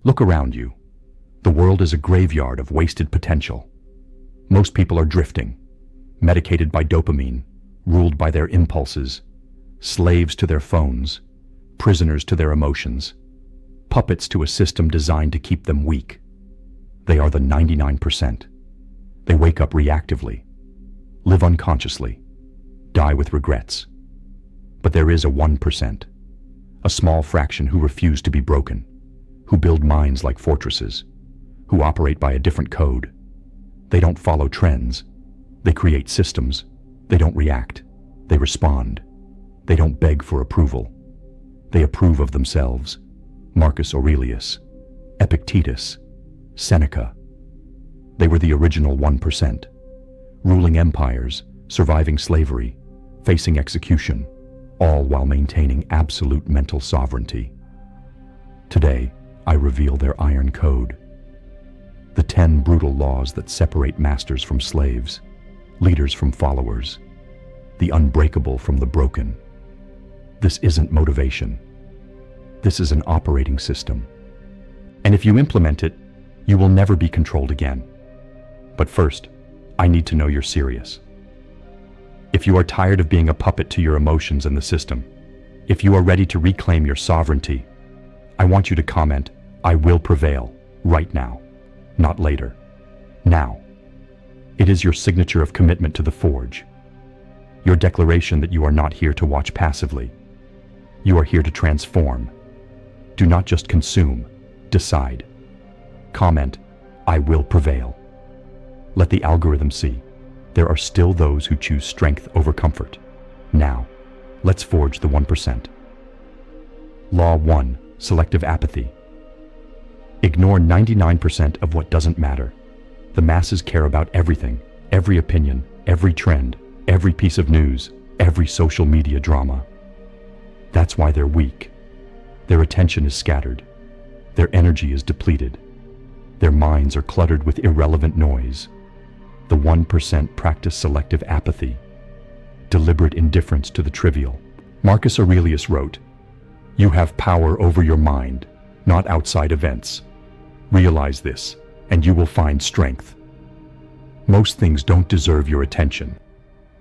Look around you. The world is a graveyard of wasted potential. Most people are drifting, medicated by dopamine, ruled by their impulses, slaves to their phones, prisoners to their emotions, puppets to a system designed to keep them weak. They are the 99%. They wake up reactively, live unconsciously, die with regrets. But there is a 1%, a small fraction who refuse to be broken, who build minds like fortresses, who operate by a different code. They don't follow trends. They create systems. They don't react. They respond. They don't beg for approval. They approve of themselves. Marcus Aurelius, Epictetus, Seneca. They were the original 1%, ruling empires, surviving slavery, facing execution, all while maintaining absolute mental sovereignty. Today, I reveal their iron code. The 10 brutal laws that separate masters from slaves, leaders from followers, the unbreakable from the broken. This isn't motivation. This is an operating system. And if you implement it, you will never be controlled again. But first, I need to know you're serious. If you are tired of being a puppet to your emotions and the system, if you are ready to reclaim your sovereignty, I want you to comment, "I will prevail," right now, not later. Now. It is your signature of commitment to the forge. Your declaration that you are not here to watch passively. You are here to transform. Do not just consume, decide. Comment, "I will prevail." Let the algorithm see. There are still those who choose strength over comfort. Now, let's forge the 1%. Law 1, Selective Apathy. Ignore 99% of what doesn't matter. The masses care about everything, every opinion, every trend, every piece of news, every social media drama. That's why they're weak. Their attention is scattered. Their energy is depleted. Their minds are cluttered with irrelevant noise. The 1% practice selective apathy, deliberate indifference to the trivial. Marcus Aurelius wrote, "You have power over your mind, not outside events. Realize this, and you will find strength." Most things don't deserve your attention.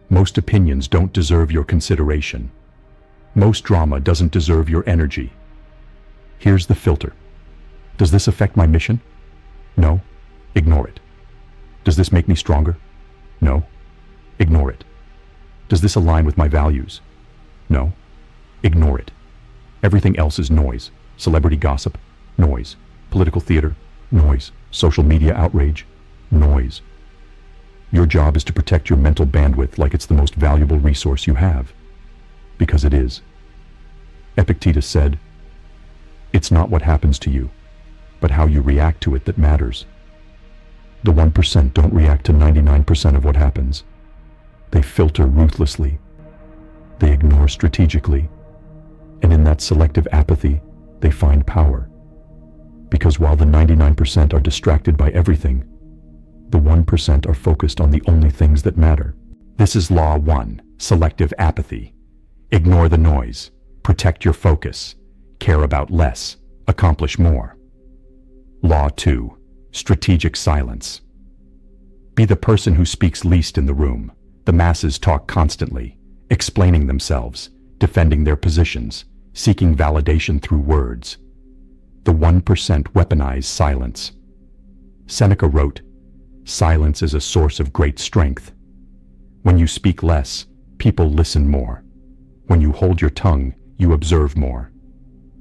Most opinions don't deserve your consideration. Most drama doesn't deserve your energy. Here's the filter. Does this affect my mission? No. Ignore it. Does this make me stronger? No. Ignore it. Does this align with my values? No. Ignore it. Everything else is noise. Celebrity gossip, noise. Political theater, noise. Social media outrage, noise. Your job is to protect your mental bandwidth like it's the most valuable resource you have. Because it is. Epictetus said, "It's not what happens to you, but how you react to it that matters." The 1% don't react to 99% of what happens. They filter ruthlessly. They ignore strategically. And in that selective apathy, they find power. Because while the 99% are distracted by everything, the 1% are focused on the only things that matter. This is Law 1, Selective Apathy. Ignore the noise. Protect your focus. Care about less. Accomplish more. Law 2, Strategic Silence. Be the person who speaks least in the room. The masses talk constantly, explaining themselves, defending their positions, seeking validation through words. The 1% weaponize silence. Seneca wrote, "Silence is a source of great strength. When you speak less, people listen more. When you hold your tongue, you observe more.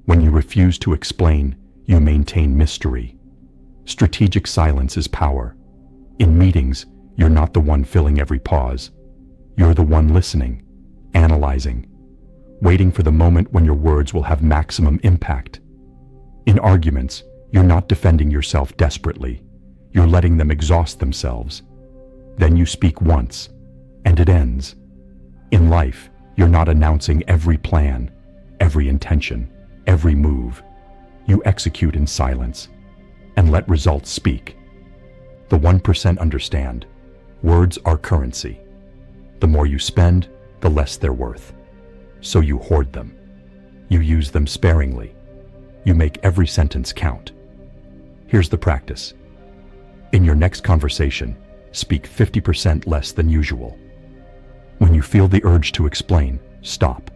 When you refuse to explain, you maintain mystery. Strategic silence is power. In meetings, you're not the one filling every pause. You're the one listening, analyzing, waiting for the moment when your words will have maximum impact. In arguments, you're not defending yourself desperately. You're letting them exhaust themselves. Then you speak once, and it ends. In life, you're not announcing every plan, every intention, every move. You execute in silence, and let results speak. The 1% understand. Words are currency. The more you spend, the less they're worth. So you hoard them. You use them sparingly. You make every sentence count. Here's the practice. In your next conversation, speak 50% less than usual. When you feel the urge to explain, stop.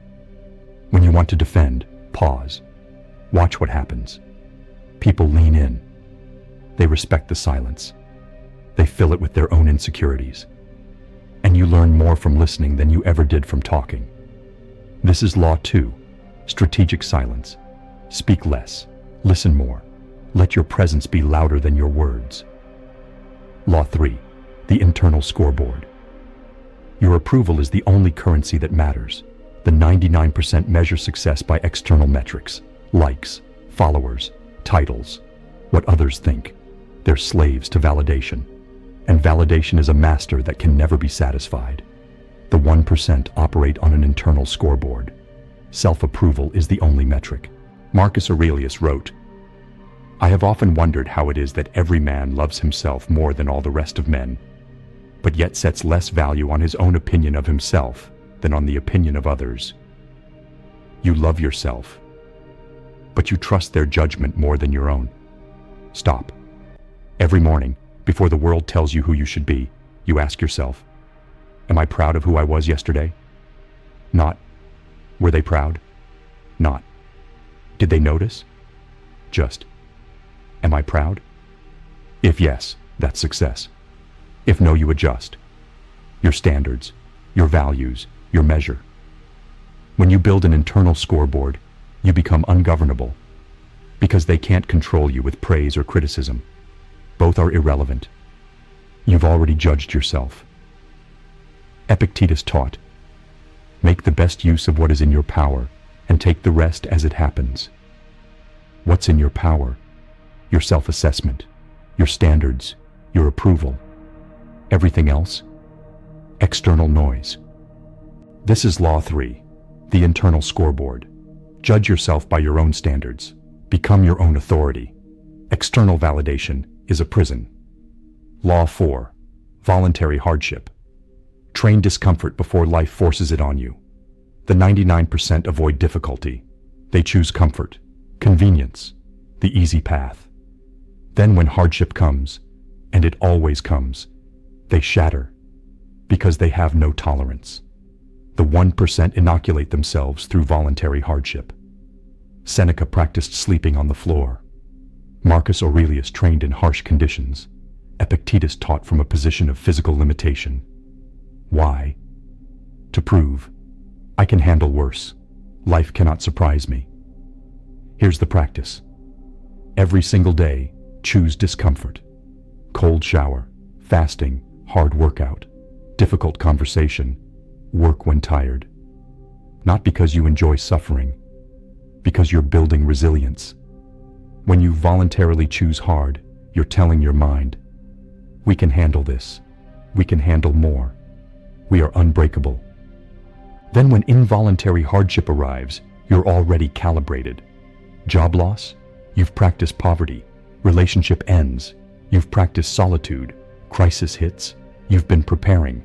When you want to defend, pause. Watch what happens. People lean in. They respect the silence. They fill it with their own insecurities. And you learn more from listening than you ever did from talking. This is Law 2, strategic silence. Speak less, listen more. Let your presence be louder than your words. Law 3, the Internal Scoreboard. Your approval is the only currency that matters. The 99% measure success by external metrics, likes, followers, titles, what others think. They're slaves to validation. And validation is a master that can never be satisfied. The 1% operate on an internal scoreboard. Self-approval is the only metric. Marcus Aurelius wrote, "I have often wondered how it is that every man loves himself more than all the rest of men, but yet sets less value on his own opinion of himself than on the opinion of others. You love yourself, but you trust their judgment more than your own. Stop. Every morning, before the world tells you who you should be, you ask yourself, am I proud of who I was yesterday? Not. Were they proud? Not. Did they notice? Just. Am I proud? If yes, that's success. If no, you adjust. Your standards, your values, your measure. When you build an internal scoreboard, you become ungovernable, because they can't control you with praise or criticism. Both are irrelevant. You've already judged yourself. Epictetus taught, make the best use of what is in your power and take the rest as it happens. What's in your power? Your self-assessment, your standards, your approval. Everything else? External noise. This is Law 3, the Internal Scoreboard. Judge yourself by your own standards. Become your own authority. External validation is a prison. Law 4, Voluntary Hardship. Train discomfort before life forces it on you. The 99% avoid difficulty. They choose comfort, convenience, the easy path. Then when hardship comes, and it always comes, they shatter, because they have no tolerance. The 1% inoculate themselves through voluntary hardship. Seneca practiced sleeping on the floor. Marcus Aurelius trained in harsh conditions. Epictetus taught from a position of physical limitation. Why? To prove, I can handle worse. Life cannot surprise me. Here's the practice. Every single day, choose discomfort. Cold shower, fasting, hard workout, difficult conversation, work when tired. Not because you enjoy suffering, because you're building resilience. When you voluntarily choose hard, you're telling your mind, we can handle this. We can handle more. We are unbreakable. Then when involuntary hardship arrives, you're already calibrated. Job loss? You've practiced poverty. Relationship ends. You've practiced solitude. Crisis hits. You've been preparing.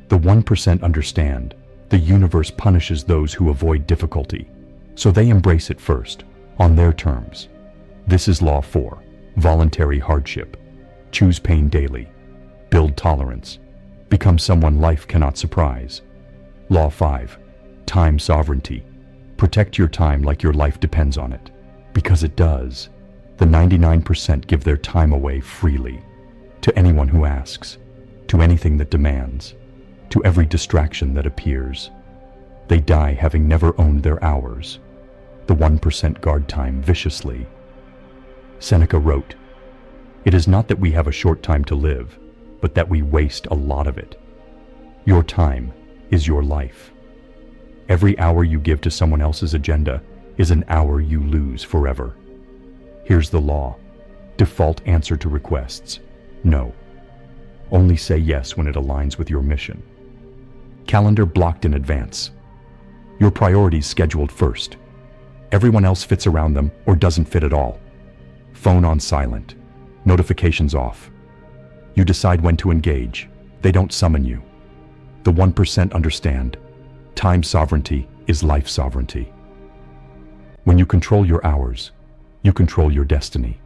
The 1% understand. The universe punishes those who avoid difficulty. So they embrace it first, on their terms. This is Law 4, Voluntary Hardship. Choose pain daily. Build tolerance. Become someone life cannot surprise. Law 5, Time Sovereignty. Protect your time like your life depends on it. Because it does. The 99% give their time away freely. To anyone who asks. To anything that demands. To every distraction that appears. They die having never owned their hours. The 1% guard time viciously. Seneca wrote, "It is not that we have a short time to live, but that we waste a lot of it. Your time is your life. Every hour you give to someone else's agenda is an hour you lose forever." Here's the law. Default answer to requests: no. Only say yes when it aligns with your mission. Calendar blocked in advance. Your priorities scheduled first. Everyone else fits around them or doesn't fit at all. Phone on silent. Notifications off. You decide when to engage. They don't summon you. The 1% understand. Time sovereignty is life sovereignty. When you control your hours, you control your destiny.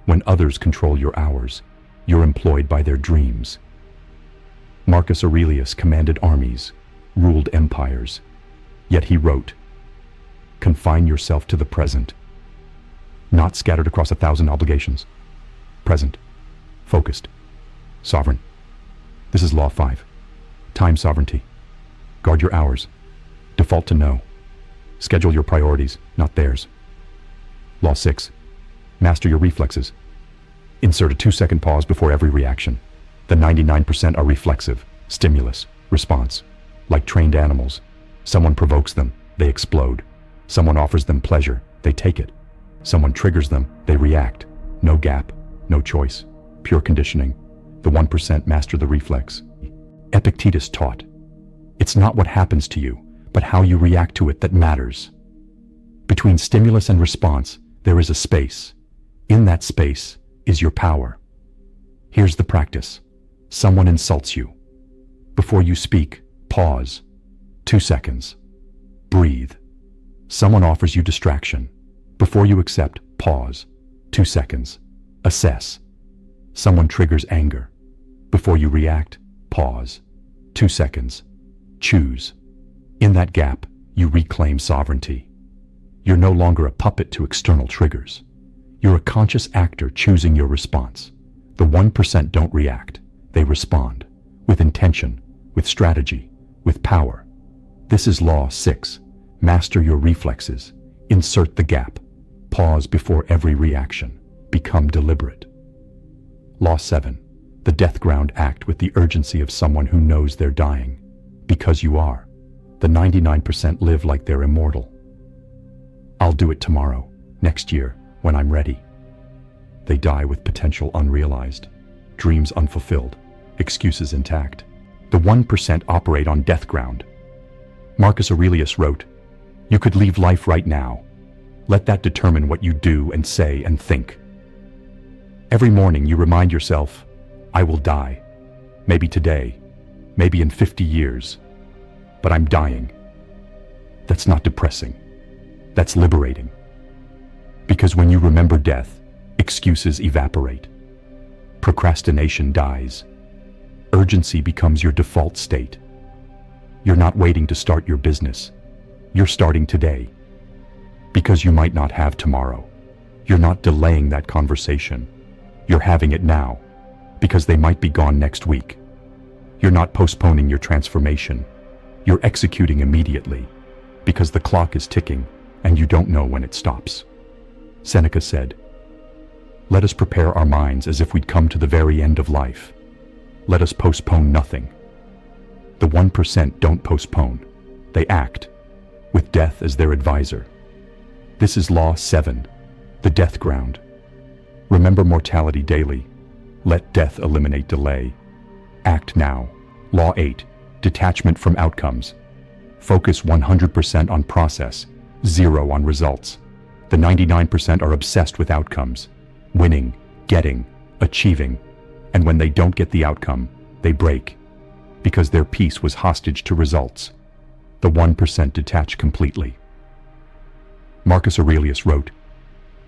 When others control your hours, you're employed by their dreams. Marcus Aurelius commanded armies, ruled empires, yet he wrote, "Confine yourself to the present, not scattered across 1,000 obligations. Present, focused, sovereign." This is Law 5. Time sovereignty. Guard your hours. Default to no. Schedule your priorities, not theirs. Law 6. Master your reflexes. Insert a 2-second pause before every reaction. The 99% are reflexive, stimulus, response. Like trained animals. Someone provokes them, they explode. Someone offers them pleasure, they take it. Someone triggers them, they react. No gap, no choice. Pure conditioning. The 1% master the reflex. Epictetus taught, "It's not what happens to you, but how you react to it that matters." Between stimulus and response, there is a space. In that space is your power. Here's the practice. Someone insults you. Before you speak, pause. 2 seconds. Breathe. Someone offers you distraction. Before you accept, pause. 2 seconds. Assess. Someone triggers anger. Before you react, pause. 2 seconds. Choose. In that gap, you reclaim sovereignty. You're no longer a puppet to external triggers. You're a conscious actor choosing your response. The 1% don't react. They respond. With intention, with strategy, with power. This is Law 6. Master your reflexes. Insert the gap. Pause before every reaction. Become deliberate. Law 7. The death ground act with the urgency of someone who knows they're dying. Because you are. The 99% live like they're immortal. I'll do it tomorrow, next year, when I'm ready. They die with potential unrealized, dreams unfulfilled, excuses intact. The 1% operate on death ground. Marcus Aurelius wrote, "You could leave life right now. Let that determine what you do and say and think." Every morning you remind yourself, "I will die. Maybe today, maybe in 50 years. But I'm dying." That's not depressing. That's liberating. Because when you remember death, excuses evaporate. Procrastination dies. Urgency becomes your default state. You're not waiting to start your business. You're starting today. Because you might not have tomorrow. You're not delaying that conversation. You're having it now. Because they might be gone next week. You're not postponing your transformation. You're executing immediately. Because the clock is ticking and you don't know when it stops. Seneca said, "Let us prepare our minds as if we'd come to the very end of life. Let us postpone nothing." The 1% don't postpone. They act, with death as their advisor. This is Law 7, the death ground. Remember mortality daily. Let death eliminate delay. Act now. Law 8, detachment from outcomes. Focus 100% on process, 0 on results. The 99% are obsessed with outcomes, winning, getting, achieving, and when they don't get the outcome, they break, because their peace was hostage to results. The 1% detach completely. Marcus Aurelius wrote,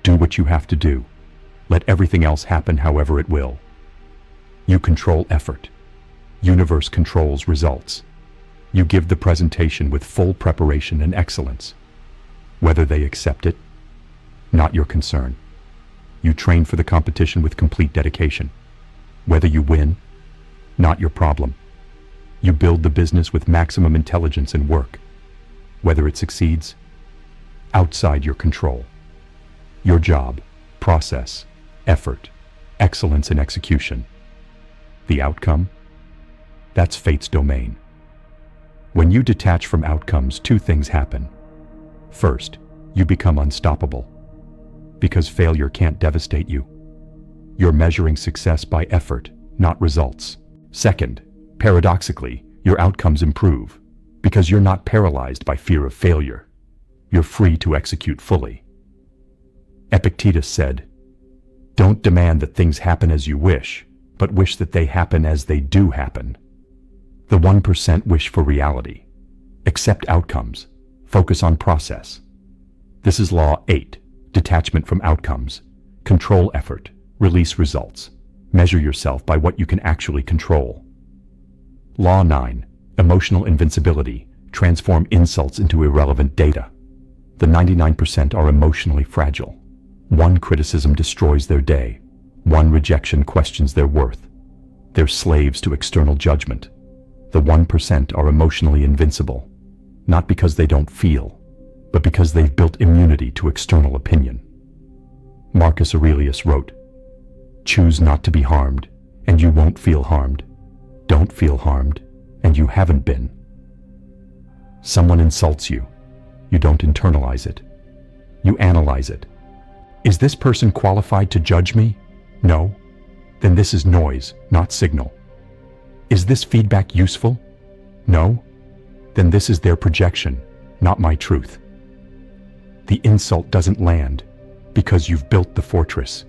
"Do what you have to do. Let everything else happen however it will." You control effort. Universe controls results. You give the presentation with full preparation and excellence. Whether they accept it, not your concern. You train for the competition with complete dedication. Whether you win, not your problem. You build the business with maximum intelligence and work. Whether it succeeds, outside your control. Your job, process, effort, excellence in execution. The outcome? That's fate's domain. When you detach from outcomes, 2 things happen. First, you become unstoppable. Because failure can't devastate you. You're measuring success by effort, not results. Second, paradoxically, your outcomes improve. Because you're not paralyzed by fear of failure. You're free to execute fully. Epictetus said, "Don't demand that things happen as you wish, but wish that they happen as they do happen." The 1% wish for reality. Accept outcomes. Focus on process. This is Law 8, detachment from outcomes. Control effort. Release results. Measure yourself by what you can actually control. Law 9. Emotional invincibility. Transform insults into irrelevant data. The 99% are emotionally fragile. One criticism destroys their day. One rejection questions their worth. They're slaves to external judgment. The 1% are emotionally invincible, not because they don't feel, but because they've built immunity to external opinion. Marcus Aurelius wrote, "Choose not to be harmed, and you won't feel harmed. Don't feel harmed, and you haven't been." Someone insults you. You don't internalize it. You analyze it. Is this person qualified to judge me? No? Then this is noise, not signal. Is this feedback useful? No? Then this is their projection, not my truth. The insult doesn't land because you've built the fortress,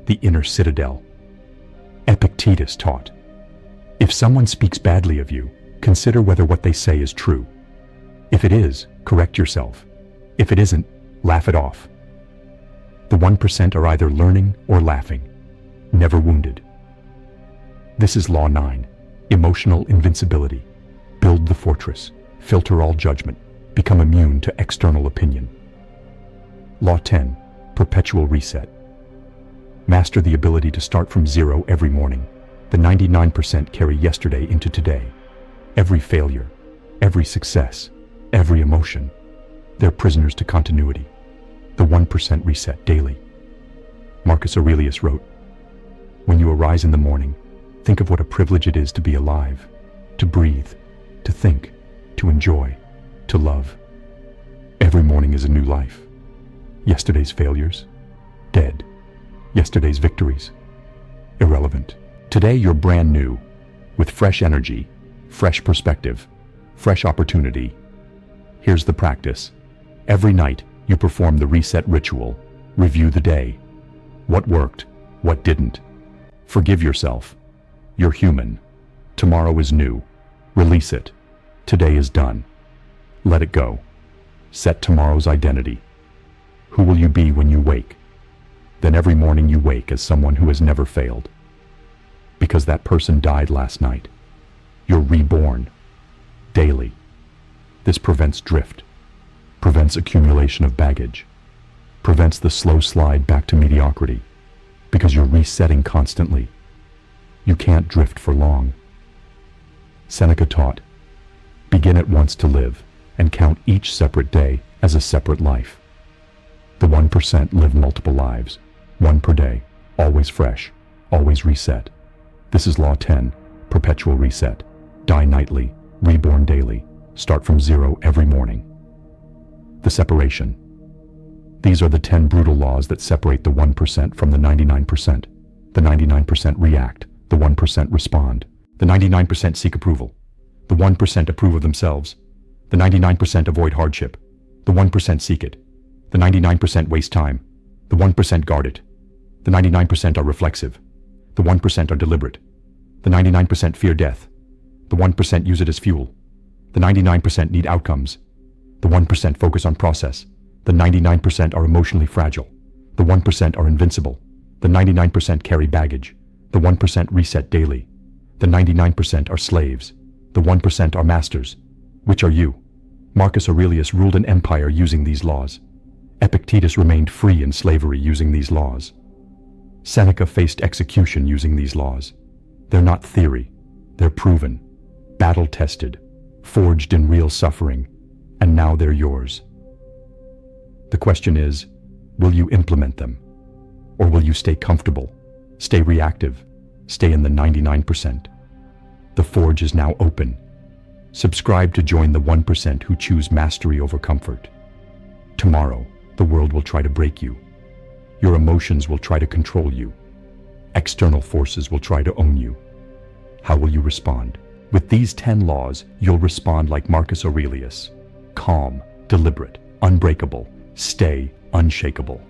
the inner citadel. Epictetus taught, if someone speaks badly of you, consider whether what they say is true. If it is, correct yourself. If it isn't, laugh it off. The 1% are either learning or laughing, never wounded. This is Law 9, emotional invincibility. Build the fortress, filter all judgment, become immune to external opinion. Law 10, Perpetual Reset. Master the ability to start from zero every morning. The 99% carry yesterday into today. Every failure, every success, every emotion. They're prisoners to continuity. The 1% reset daily. Marcus Aurelius wrote, when you arise in the morning, think of what a privilege it is to be alive, to breathe, to think, to enjoy, to love. Every morning is a new life. Yesterday's failures, dead. Yesterday's victories, irrelevant. Today you're brand new, with fresh energy, fresh perspective, fresh opportunity. Here's the practice. Every night you perform the reset ritual, review the day. What worked, what didn't. Forgive yourself. You're human. Tomorrow is new. Release it. Today is done. Let it go. Set tomorrow's identity. Who will you be when you wake? Then every morning you wake as someone who has never failed. Because that person died last night. You're reborn. Daily. This prevents drift. Prevents accumulation of baggage. Prevents the slow slide back to mediocrity. Because you're resetting constantly. You can't drift for long. Seneca taught, begin at once to live and count each separate day as a separate life. The 1% live multiple lives, one per day, always fresh, always reset. This is Law 10, Perpetual Reset. Die nightly, reborn daily, start from zero every morning. The separation. These are the 10 brutal laws that separate the 1% from the 99%. The 99% react, the 1% respond. The 99% seek approval. The 1% approve of themselves. The 99% avoid hardship. The 1% seek it. The 99% waste time. The 1% guard it. The 99% are reflexive. The 1% are deliberate. The 99% fear death. The 1% use it as fuel. The 99% need outcomes. The 1% focus on process. The 99% are emotionally fragile. The 1% are invincible. The 99% carry baggage. The 1% reset daily. The 99% are slaves. The 1% are masters. Which are you? Marcus Aurelius ruled an empire using these laws. Epictetus remained free in slavery using these laws. Seneca faced execution using these laws. They're not theory. They're proven, battle-tested, forged in real suffering, and now they're yours. The question is, will you implement them? Or will you stay comfortable, stay reactive, stay in the 99%? The forge is now open. Subscribe to join the 1% who choose mastery over comfort. Tomorrow, the world will try to break you. Your emotions will try to control you. External forces will try to own you. How will you respond? With these 10 laws, you'll respond like Marcus Aurelius. Calm, deliberate, unbreakable, stay unshakable.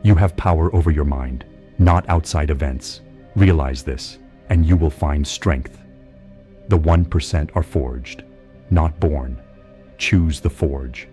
You have power over your mind, not outside events. Realize this, and you will find strength. The 1% are forged, not born. Choose the forge.